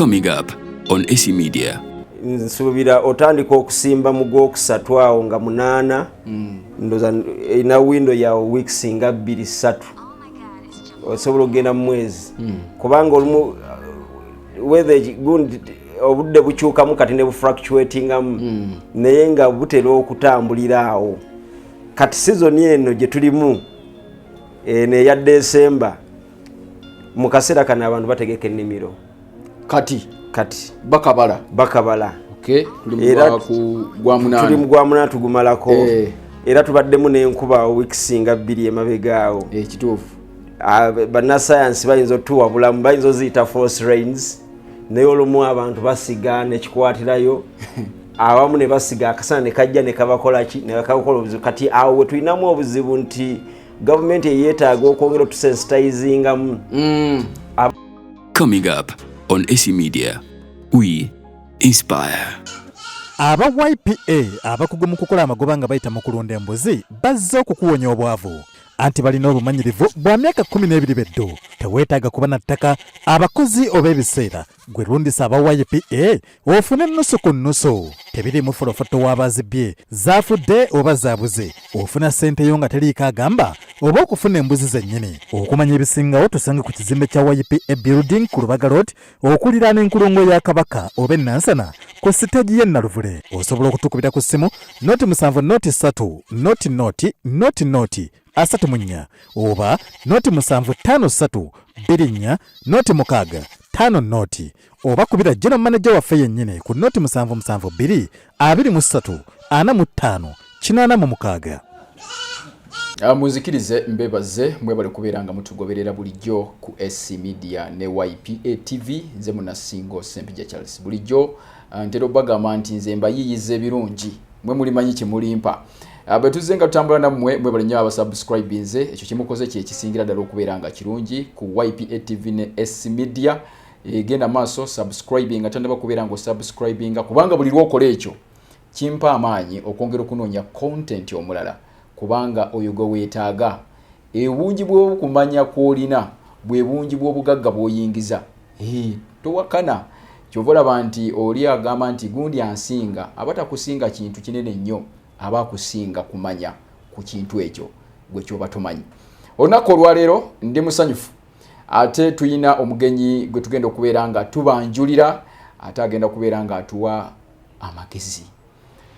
Coming up on AC Media. Nsubira otandika okusimba mu Gwokusatu awo nga 8 ndoza ina window ya weeks nga 2-3 osobola ogenda mu mwezi kubanga olumu weather gundi obudde bukyukamu kati ne bufluctuatingamu naye nga butera okutambulira awo kati season eno gye tulimu ne ya December mu kaseera kana abantu bategeka ennimiro kati bakabala okay era ku gwa munana tuli mu gwa munana tugumalako era tubaddemu n'enkuba weeks nga 2 emabegaawo kituufu bana science bayinza otuwabulamu bayinza oziyita force rains naye olumu abantu basiga nekikwatirayo awamu ne basiga akasana ne kajja ne kabakolaki ne bakakola obuzibu kati awo we tulinamu obuzibu nti government yeetaaga okwongera otusensitizingamu. Coming up on AC Media, we inspire. Aba YPA abakugu mu kukola amagoba nga bayita mu kulunda embuzi bazze okukuwonya obwavu anti balina obumanyirivu bwa myaka 12 beddo teweetaaga kuba na ttaka abakozi oba ebiseera gwe lundisa aba YPA ofune nusu ku nusu tebiri mu folofoto w'abazibbye zaafudde oba zaabuze ofuna ssente yo nga teriiko agamba oba okufuna embuzi zennyini okumanya ebisingawo tusange ku kizimbe kya YPA building ku Lubaga Road okuliraana enkulungo ya Kabaka oba Nansana ku siteegi y'e Naluvule osobola okutukubira ku ssimu noti 7 noti 3 noti 34 oba noti 753 24 noti 6 5 noti oba kubira general manager waffe yennyini ku noti 772 23 45 86. Muzikirize mbebaze mwebale kubeera nga mutugoberera bulijjo ku AC Media ne YPA TV nze munasingo Sempija Charles bulijjo ntero bagamba nti nze mbayiyize birungi mwe mulimanyi kimulimpa betuzenga tutambula nammwe mwebale nnyo abasubscribe nze ekyo kimukoze kyekisingira ddala okubeera nga kirungi ku YPA TV ne AC Media genda maaso subscribing atandaba kubeera nga subscribing kubanga buli lwokola ekyo kimpa amaanyi okwongera okunoonya content omulala kubanga oyo gwe weetaaga ebungi bw'okumanya kw'olina bwe bungi bw'obugagga bw'oyingiza towakana kyova olaba nti oli agamba nti gundi ansinga abatakusinga kintu kinene nnyo aba akusinga kumanya ku kintu ekyo gwe kyoba tomanyi. Olunaku olwaleero ndi musanyufu ate tuyina omugenyi gwe tugenda okubeera nga tubanjulira ate agenda kubeera nga atuwa amagezi.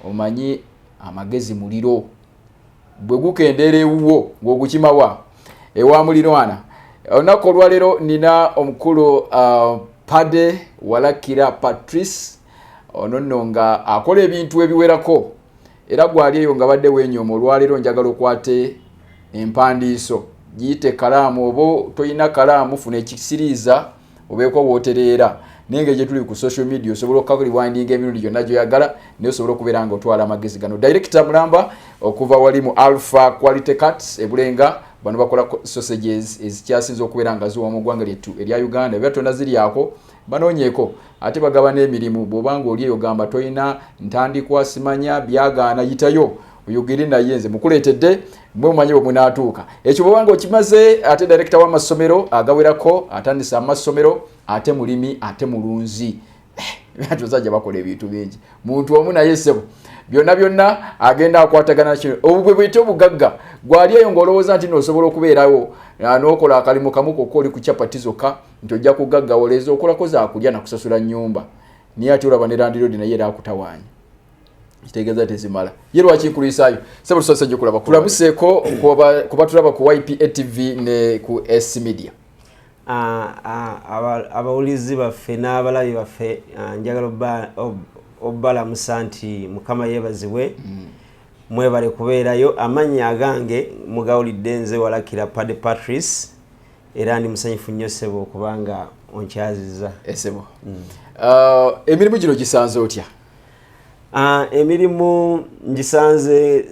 Omanyi amagezi muliro bwe gukendeera ewuwo ng'ogukimawa ewa mulirwana. Olunaku olwaleero nina omukulu Paddy Walakira Paddy ono nno nga akola ebintu ebiwerako era gwali eyo nga badde wenyooma olwaleero njagala okwate empandiiso giyite kalaamu oba toyina kalaamu funa ekisiriiza obeeko wootereera nenge gye tuli ku social media osobola okuwindinga emirundi gyonna gyoyagala naye osobola okubeera nga otwala amagezi gano. Director Mulamba okuva wali mu Alpha Quality Cuts ebulenga bano bakola sausages ezikyasinza okubeera nga ziwa mu ggwanga lyettu erya Uganda ebyatonda ziryako banoonyeeko ate bagaba n'emirimu bw'obanga oli eyo gamba toyina ntandikwa simanya byagaana yitayo oyogere naye nze mukuleetedde mwe mumanyi bwe munaatuuka ekyo bw'obanga okimaze ate director w'amasomero agawerako atandisa amasomero ate mulimi ate mulunzi byatuzajja bakola ebintu bingi muntu omu naye ssebo byonna agenda akwatagana kino obwe bwete obugagga gwali eyo ng'olowooza nti noosobola okubeerawo n'okola akalimu kamu kokka oli ku chapati zokka nti ojja kugaggawoleza okolako zaakulya nakusasula nnyumba naye ate olaba ne landiroodi naye era akutawaanya kitegeeza tezimala ye lwaki nkulwisaayo ssebo tusose gye kulaba kulamuseeko kuba tulaba ku YPA TV ne ku AC Media. Abawulizi baffe n'abalabi baffe njagala obbalamusa nti Mukama yeebazibwe mwebale kubeerayo. Amannya agange mugawulidde nze Walakira Paddy Patrice era ndi musanyufu nnyo ssebo okubanga onkyazizza. Ssebo emirimu gino gisanze otya? Emirimu ngisanze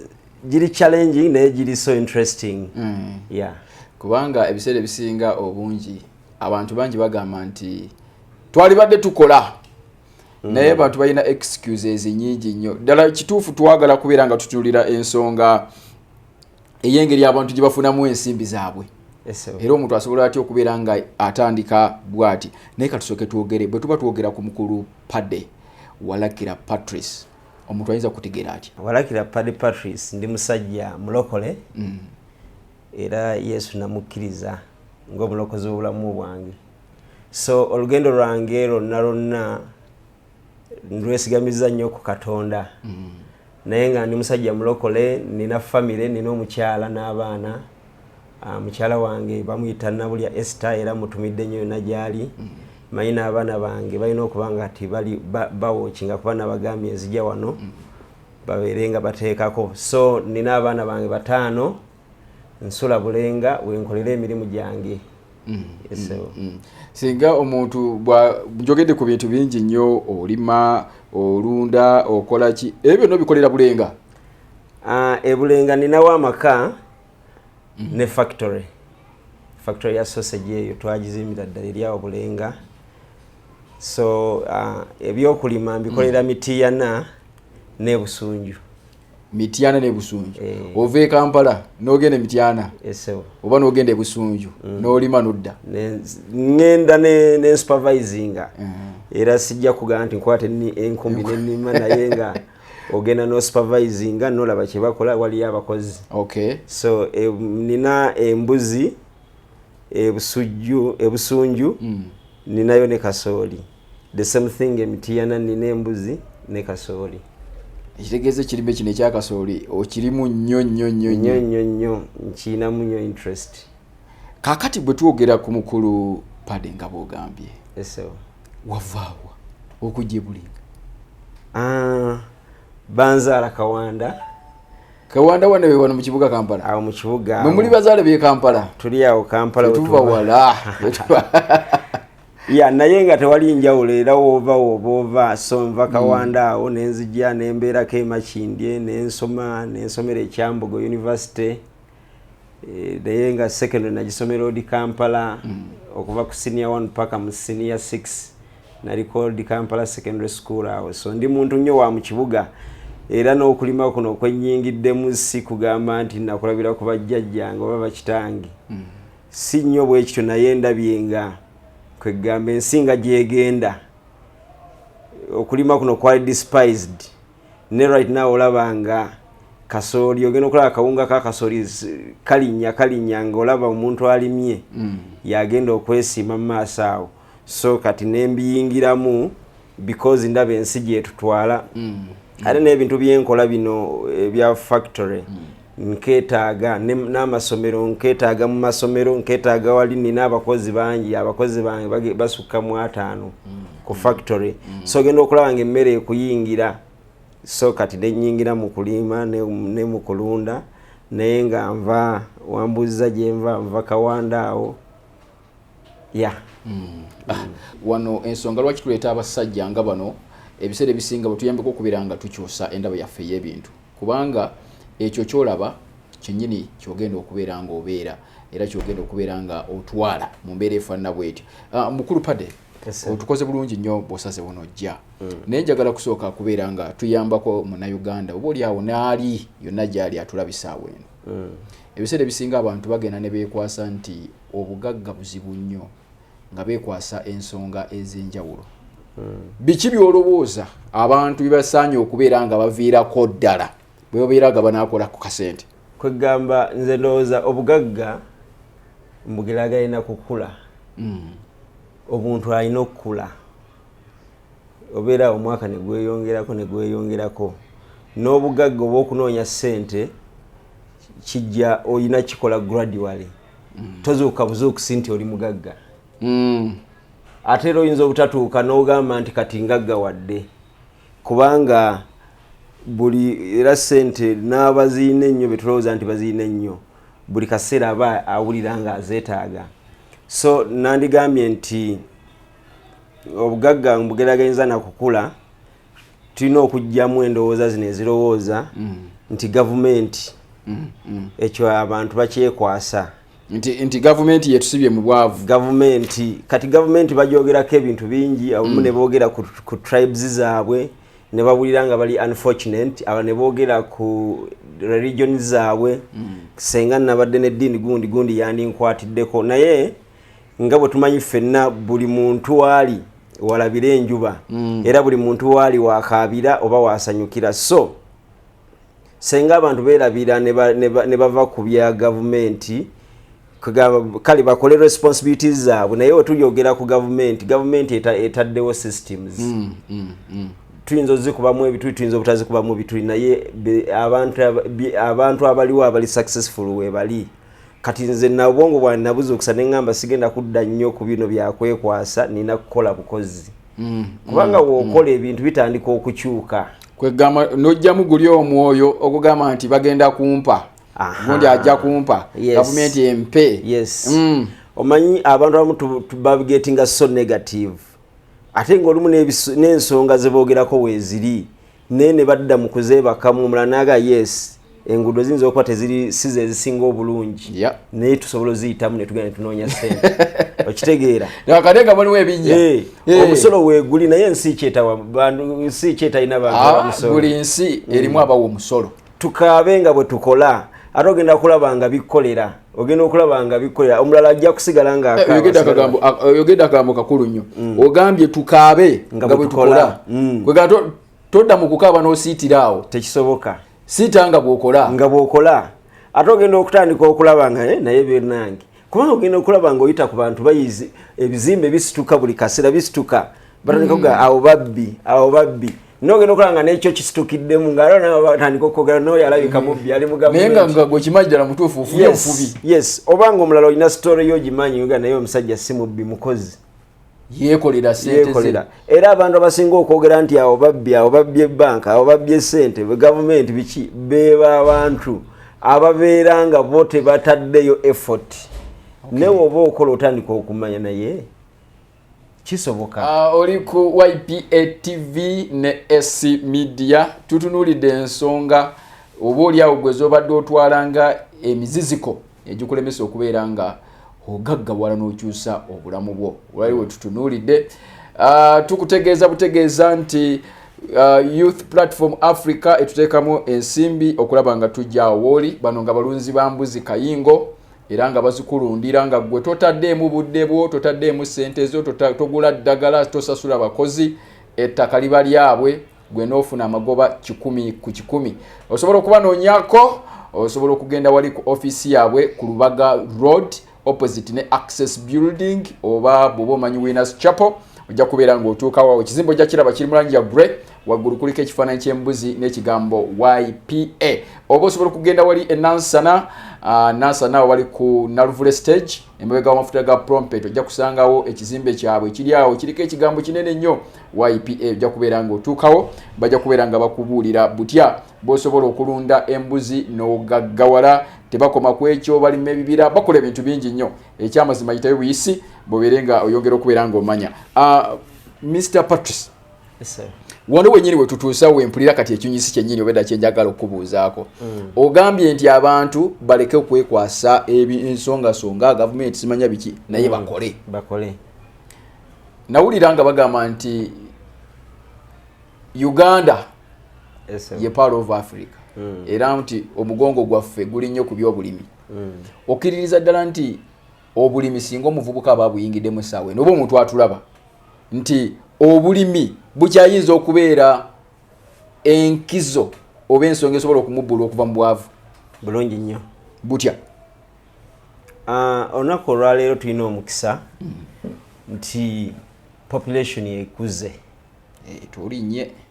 giri challenging naye giri so interesting. Kubanga ebiseera ebisinga obungi abantu bangi bagamba nti twali badde tukola naye abantu balina excuses nyingi nnyo ddala. Kituufu twagala kubeera nga tutunulira ensonga ey'engeri abantu gye bafunamu ensimbi zaabwe era omuntu asobola atya okubeera nga atandika bwati. Naye katusooke twogere bwe tuba twogera ku mukulu Paddy Walakira Patrice, omuntu ayinza kutegeera atya? Walakira Paddy Patrice ndi musajja mulokole era Yesu namukkiriza ng'omulokozi w'obulamu bwange. So olugendo lwange lonna ndwesigamiza nnyo ku Katonda. Naye nga ndi musajja mulokole, nina famire, nina omukyala n'abaana. Mukyala wange bamuyita Nabulya Esther era mutumidde nnyo yonna gy'ali. Manyi n'abaana bange balina okuba nga ti bali bawokinga kuba nabagambye enzija wano babeere nga bateekako. So nina abaana bange 5, nsula Bulenga wenkolera emirimu gyange. Singa omuntu njogedde ku bintu bingi nnyo, olima, olunda, okola ki, ebyo byonna bikolera Bulenga? Bulenga ninawo amaka ne factory ya sausage eyo twagizimira ddala eri awo Bulenga. So ebyokulima mbikolera Mityana ne Busunju. Mityana ne Busunju. Ove Kampala n'ogenda Mityana oba n'ogenda e Busunju n'olima n'odda? Ngenda ne supervisinga era sijja kugamba nti nkwate enkumbi n'ennima naye nga ogenda no supervisinga n'olaba kye bakola waliyo abakozi. So nina embuzi, ebusunju, ninayo ne kasooli. The same thing Mityana nina embuzi ne kasooli. Ekitegeeza ekirime kino ekya kasooli okirimu nnyo nkinamu nnyo interest. Kaakati bwe twogera ku mukulu Paddy nga bw'ogambye, wavaawa okujja Bulenga? Banzaala Kawanda wane wano mu kibuga Kampala? Awo mu kibuga. Mwe muli bazaale b'e Kampala? Tuli awo Kampala. Tuva wala. Naye nga tewali njawulo era wova so nva Kawanda awo nenzija nembeerako e Makindye nensomera e Kyambogo University. Naye nga secondary nagisomera odi Kampala okuva ku senior 1 paka mu senior 6 naliko odi Kampala Secondary School awo. So ndi muntu nnyo wa mu kibuga era n'okulima kuno okwennyingiddemu si kugamba nti nakulabira ku bajjajjange oba bakitange. Si nnyo bwe kityo naye ndabye nga kwegamba ensinga gyegenda okulima kuno kwali despised. Ne right now olabanga kasooli ogenda okulaba akawunga ka kasooli kalinya nga olaba omuntu alimye yagenda okwesiima mu maaso awo. So kati nembiyingiramu because ndaba ensi gyetutwala. Ate n'ebintu byenkola bino ebya factory nketaaga n'amasomero nketaaga mu masomero nketaaga wali nina abakozi bangi basukka mu 5 ku factory. So genda okulaba nga emmere ekuyingira. So kati nenyingira mu kulima ne mu kulunda naye nga nva wambuza gye nva Kawanda awo. Wano ensonga lwaki tuleeta abasajja nga bano ebiseera ebisinga bwe tuyambeko okubeera nga tukyusa endaba yaffe y'ebintu, kubanga ekyo kyolaba kyennyini kyogenda okubeera nga obeera era kyogenda okubeera nga otwala mu mbeera efaanana bwetyo. Mukulu Paddy, otukoze bulungi nnyo bw'osaze bunojja. Naye njagala kusooka kubeera nga tuyambako Munnayuganda oba oli awo n'ali yonna gy'ali atulabisa awo eno. Ebiseera ebisinga abantu bagenda ne beekwasa nti obugagga buzibu nnyo nga beekwasa ensonga ez'enjawulo. Biki byolowooza abantu bibasaanye okubeera nga baviirako ddala bwe babeera nga banaakola ku kasente? Kwegamba nze ndowooza obugagga mbugeraagalina kukula. Omuntu alina okukula obeera omwaka ne gweyongerako n'obugagga oba okunoonya ssente kijja olina kikola gradually. Tozuuka buzuukusi nti oli mugagga. Ate era oyinza obutatuuka n'ogamba nti kati ngagga wadde, kubanga buli era ssente n'abaziina ennyo betulowooza nti baziina ennyo buli kaseera aba awulira nga azeetaaga. So nandigambye nti obugagga mbugeraganyiriza na kukula tulina okugyamu endowooza zino ezirowooza nti gavumenti ekyo abantu bakyekwasa. Nti gavumenti yetusibye mu bwavu. Kati gavumenti bagyogerako ebintu bingi abamu ne boogera ku tribes zaabwe ne bawulira nga bali unfortunate aba ne boogera ku religion zaabwe senga nabadde n'eddiini gundi yandinkwatiddeko naye nga bwe tumanyi ffenna buli muntu ali walabira enjuba era buli muntu wali wakaabira oba wasanyukira so senga abantu beerabira ne bava ku bya gavumenti kale bakole responsibilities zaabwe naye wetuyogera ku gavumenti etaddewo systems tuyinza ozikubamu ebituli tuyinza obutazikubamu bituli naye abantu abaliwo abali successful webali kati nze nabwongo bwange nabuza okusa neŋŋamba sigenda kudda nnyo ku bino byakwekwasa nina kukola bukozi kubanga wookola ebintu bitandika okukyuka kwegamba nojjamu guli omwoyo okugamba nti bagenda kumpa gundi ajja kumpa gavumenti empe omanyi abantu abamu babigetinga so negative ate ng'olumu n'ensonga ze boogerako weeziri naye ne badda mu kuzeebakamu omulala naaga yes enguudo ziyinza okuba teziri size ezisinga obulungi naye tusobola oziyitamu ne tugenda ne tunoonya ssente okitegeera akatenga waliwo ebinnya omusolo weeguli naye ensi kyetayina bantu buli nsi erimu abawa omusolo tukaabe nga bwe tukola ate ogenda kulaba nga bikkolera omulala ajja kusigala ngaayogedde akagambo kakulu nnyo ogambye tukaabe nga bwe tukola kwegamba todda mu kukaaba n'osiitira awo tekisoboka siita nga bw'okola ate ogenda okutandika okulaba nga naye bennange kubanga ogenda okulaba nga oyita ku bantu bayizi ebizimbe bisituka buli kaseera bisituka batandika kuga awo babbi nogenda okulanga n'ekyo kisitukiddemu nga nawe batandika okwogera n'oyo alabika mubbi ali mu gavumenti naye nga gwekimanyi ddala mutuufu ofunye obufubi obanga omulala olina sitore y'ogimanyi nga naye omusajja si mubbi mukozi yeekolera sente era abantu abasinga okwogera nti awo babbi ebbanka awo babbi esente gavumenti biki beeba abantu ababeera nga bo tebataddeyo effort naye oba okola otandika okumanya naye kisoboka oli ku YPA TV ne SC Media tutunuulidde ensonga oba oli awo gwe zobadde otwalanga emiziziko egikulemesa okubeera nga ogaggawala n'okyusa obulamu bwo olwali we tutunuulidde tukutegeeza butegeeza nti Youth Platform Africa etuteekamu ensimbi okulaba nga tujja wooli bano nga balunzi ba mbuzi kayingo era nga bazikulundira nga gwe totaddeemu budde bwo totaddeemu ssente zo togula ddagala tosasula bakozi ettaka liba lyabwe gwe n'ofuna amagoba 100 ku 100 osobola okubanoonyako osobola okugenda wali ku office yaabwe ku Lubaga Road opposite ne Access Building oba bw'oba omanyi Winners Chapel ojja kubeera ng'otuukawo ekizimbe ojja kiraba kiri mu langi ya grey waggulu kuliko ekifaananyi ky'embuzi n'ekigambo YPA oba osobola okugenda wali Nansana wali ku Naluvule stage emabega w'amafuta ga Prompet ojja kusangawo ekizimbe kyabwe kiri awo kiriko ekigambo kinene nnyo YPA ojja kubeera ng'otuukawo bajja kubeera nga bakubuulira butya bw'osobola okulunda embuzi n'ogaggawala tebakoma ku ekyo balima ebibira bakola ebintu bingi nnyo ekyamazima yitayo buyisi bw'obeere nga oyongera okubeera ng'omanya Mr. Patrice wano wenyini we tutuusa wempulira kati ekinyisi kyennyini obedda kyenjagala okubuuzaako ogambye nti abantu baleke okwekwasa ensongasonga gavumenti simanya biki naye bakole nawulira nga bagamba nti Uganda ye part of Africa era nti omugongo gwaffe guli nnyo ku by'obulimi okkiririza ddala nti obulimi singa omuvubuka aba buyingiddemu essaawa eno oba omuntu atulaba nti obulimi bukyayinza okubeera enkizo oba ensonga esobola okumubbula okuva mu bwavu bulungi nnyo butya olunaku olwaleero tulina omukisa nti population ekuze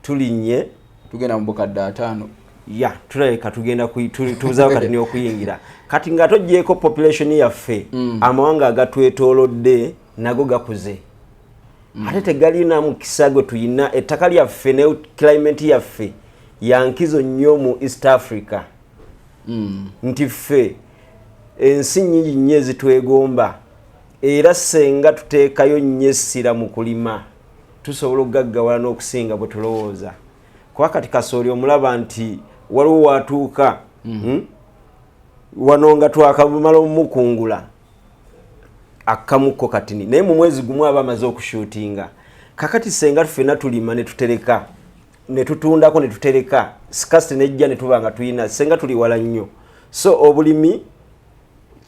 tulinnye tugenda mu bukadde 5 tulabeka tugenda tubuzawo kati n'okuyingira kati nga toggyeko population yaffe amawanga agatwetoolodde nago gakuze ate tegalina mukisa gwe tuyina ettaka lyaffe ne climate yaffe yankizo nnyo mu East Africa nti ffe ensi nnyingi nnyo ezitwegomba era senga tuteekayo nnyo essira mu kulima tusobola okugaggawala n'okusinga bwe tulowooza kuba kati kasooli omulaba nti waliwo watuuka wano nga twakamala omukungula akamuko katini naye mu mwezi gumu aba amaze okushuutinga kakati senga tufena tulima ne tutereka ne tutundako ne tutereka scarcity nejja ne tubanga tuyina senga tuli wala nnyo so obulimi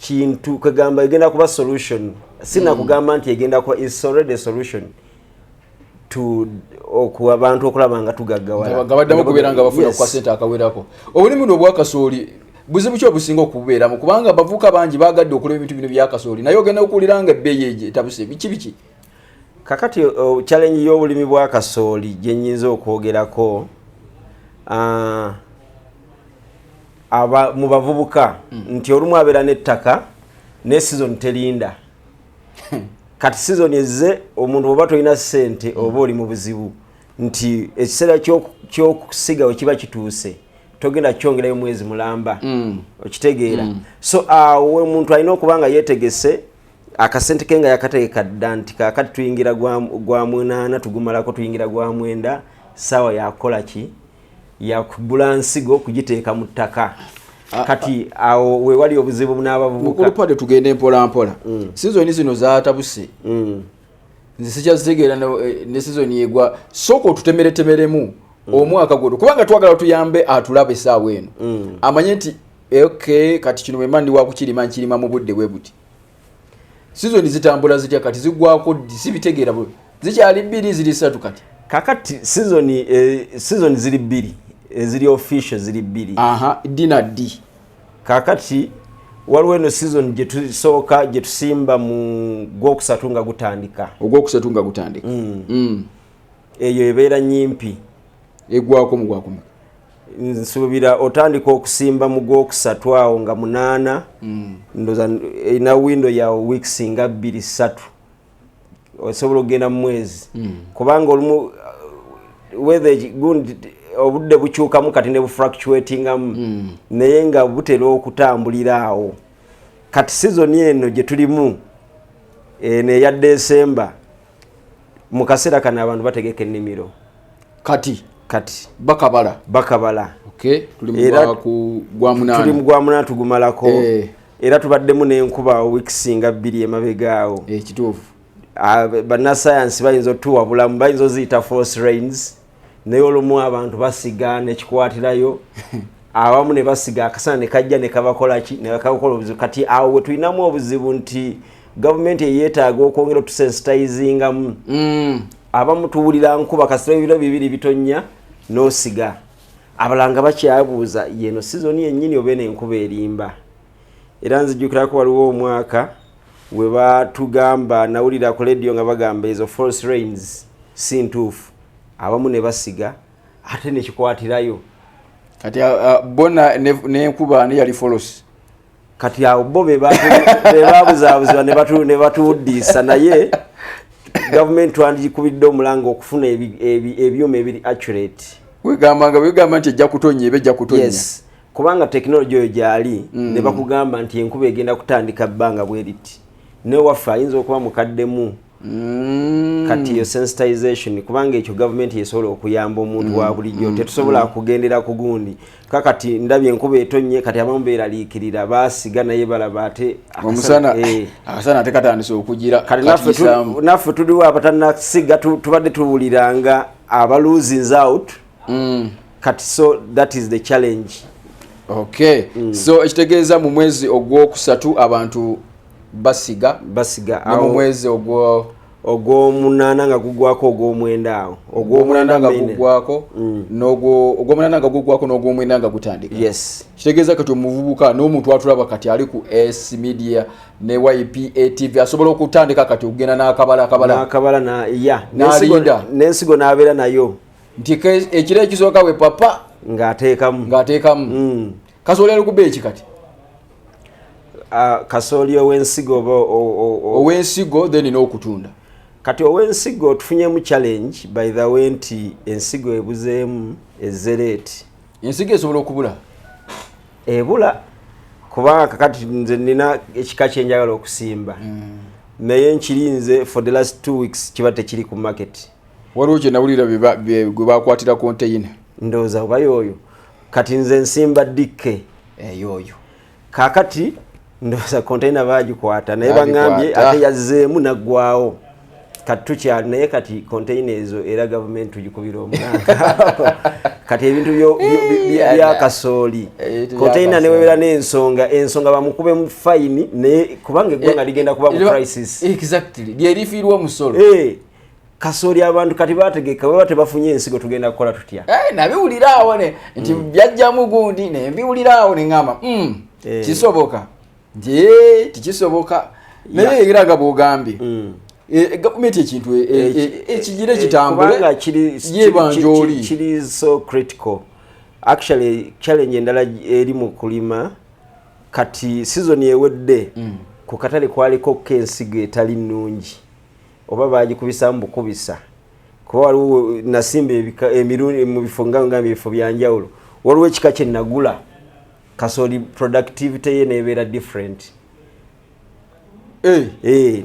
kintu kagamba egenda kuba solution sina kugamba nti egenda kuba is already a solution to okuwa abantu okulaba nga tugaggawala gabaddamu kubeera nga bafuna ku sente akawerako obulimi bwo bwakasooli buzibu ki obusinga okubeeramu kubanga abavubuka bangi baagadde okulaba ebintu bino byakasooli naye ogenda okuwulira nga ebbeeyi ejo etabuse biki kakati challenge y'obulimi bwa kasooli gye nnyinza okwogerako mu bavubuka nti olumu abeera n'ettaka ne season terinda kati season ezze omuntu bw'oba tolina ssente oba oli mu buzibu nti ekiseera ky'okusiga we kiba kituuse togenda kyongerayo mwezi mulamba okitegeera so awe omuntu alina okuba nga yeetegese akasente ke nga yakategeka dda nti kakati tuyingira gwa 8 tugumalako tuyingira gwa 9 sawa yakola ki yakugula nsigo kugiteeka mu ttaka kati awo we wali obuzibu n'abavubuka mukulu Paddy tugende mpola season zino zaatabuse nze sikyazitegeera ne season yegwa soko tutemeretemeremu omwaka guno kubanga twagala tuyambe atulabe essaawa eno amanye nti okay kati kino mwemandi wakukirima nkirima mu budde bwe buti season zitambula zitya kati zigwako sibitegeera bwe zikyali 2 ziri 3 kati kakati season ziri 2 eziri official ziri 2 dina di kakati waliwo eno season gye tusooka gye tusimba mu gwokusatu nga gutandika eyo ebeera nyimpi egwako mu gwako nsuubira otandika okusimba mu gwokusatu awo nga 8 ndoza ina window ya weeks nga 2-3 osobola okugenda mu mwezi kubanga olumu weather gundi obudde bukyukamu kati ne bufluctuatingamu naye nga butera okutambulira awo kati season eno gye tulimu neya December mu kaseera kano abantu bategeka ennimiro kati bakabala okay tuli mu gwa 8 tugumalako era tubaddemu n'enkuba weeks nga 2 emabegaawo kituufu bannasayansi bayinza otuwabulamu bayinza oziyita force rains naye olumu abantu basiga nekikwatirayo awamu ne basiga akasana ne kajja ne kabakolaki ne kakola obuzibu kati awo we tulinamu obuzibu nti gavumenti eyeetaaga okwongera otusensitizingamu abamu tuwulira nkuba kasira ebiro 2 bitonya n'osiga abalanga bakyabuuza yeno season yennyini obe n'enkuba erimba era nzijjukirako waliwo omwaka we batugamba nawulira ku radio nga bagamba ezo false rains si ntuufu abamu ne basiga ate nekikwatirayo kati bona n'enkuba ne yali false kati awo bo bebabuzaabuzibwa ne batuwuddisa naye gavumenti twandikubidde omulanga okufuna ebyuma ebiri accurate wegamba nti ejja kutonya eba ejja kutonya yes kubanga tekinologi oyo gyali ne bakugamba nti enkuba egenda kutandika bbanga bwe riti ne waffe ayinza okuba mukaddemu kati iyo sensitization kubanga ekyo gavumenti yesobola okuyamba omuntu wa bulijjo tetusobola kugendera ku gundi kakati ndabye enkuba etonye kati abamu beeraliikirira baasiga naye balaba ate akasana ate katandise okugira kati naffe tuliwo abatanasiga tubadde tuwuliranga aba losing out kati so that is the challenge okay so ekitegeeza mu mwezi ogwokusatu abantu basiga mu mwezi ogw'omunaana nga gugwako ogw'omwenda awo ogw'omunaana nga gugwako ogw'omunaana nga gugwako n'ogw'omwenda nga gutandika yes kitegeeza kati omuvubuka n'omuntu atulaba kati ali ku S Media ne YPA TV asobola okutandika kati okugenda n'akabala n'ensigo n'abeera nayo nti ekiro ekisooka we papa ng'ateekamu kasooli ali ku bbeeki kati kasooli ow'ensigo ow'ensigo then n'okutunda kati ow'ensigo tufunyemu challenge by the way nti ensigo ebuzeemu ezzereeti ensigo esobola okubula ebula kubanga kakati nze nina ekika kyenjagala okusimba naye nkirinze for the last 2 weeks kiba tekiri ku market waliwo kye nawulira gwe bakwatira konteyina ndowooza oba yoyo kati nze nsimba dikke eyoyo kakati ndowooza konteyina baagikwata naye baŋŋambye ate yazzeemu naggwawo Katucha naye kati containers era government tujikubira omulanga kati ebintu bya kasooli container ne webera n'ensonga bamukube mu fine ne kubanga eggwanga ligenda kuba mu crisis exactly lye lifiirwa musolo kasooli abantu kati bategeka baba tebafunye ensigo tugenda kukola tutya nabiwulira awo ne nti byajjamu gundi ne mbiwulira awo ne ngamba kisoboka nti tikisoboka naye ekiraga bwogambye gavumenti ekintu ekigire kitambule yebanjoli kiri so critical actually challenge endala eri mu kulima kati season ewedde ku katale kwaliko kensigo etali nnungi oba bagikubisa mbukubisa kuba waliwo nasimba emirundi mu bifo ngambye ebifo byanjawulo waliwo ekika kye nagula kasooli productivity ye nebeera different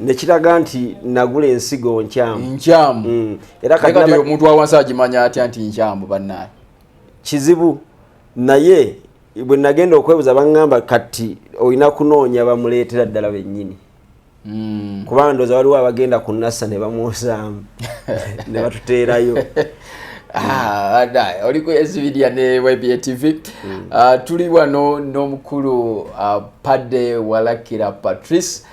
nekiraga nti nagula ensigo nkyamu era kati omuntu awansi agimanya atya nti nkyamu bannaye kizibu naye bwe nagenda okwebuza bangamba kati olina kunoonya bamuleetera ddala bennyini kubanga ndooza waliwo abagenda ku nasa ne bamwosaamu ne batuteerayo oliko esividia ne YPA TV tuli wano n'omukulu Paddy Walakira Patrice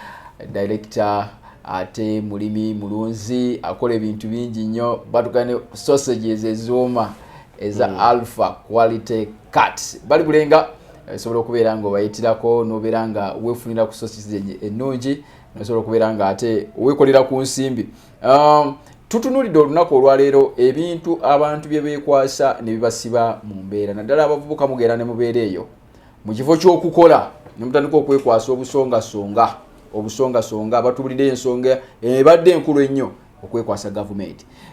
director ate mulimi mulunzi akola ebintu bingi nnyo batugane sausages ezooma eza alpha quality cut bali bulenga sobola okubeera nga obayitirako nobeera nga weefunira ku sausages ennungi nosobola okubeera nga ate weekolera ku nsimbi tutunulidde olunaku olwaleero ebintu abantu bye beekwasa ne bibasiba mu mbeera naddala abavubuka mugeera ne mubeera eyo mu kifo ky'okukola ne mutandika okwekwasa obusongasonga abatubulidde ensonga ebadde enkulu ennyo okwekwasa gavumenti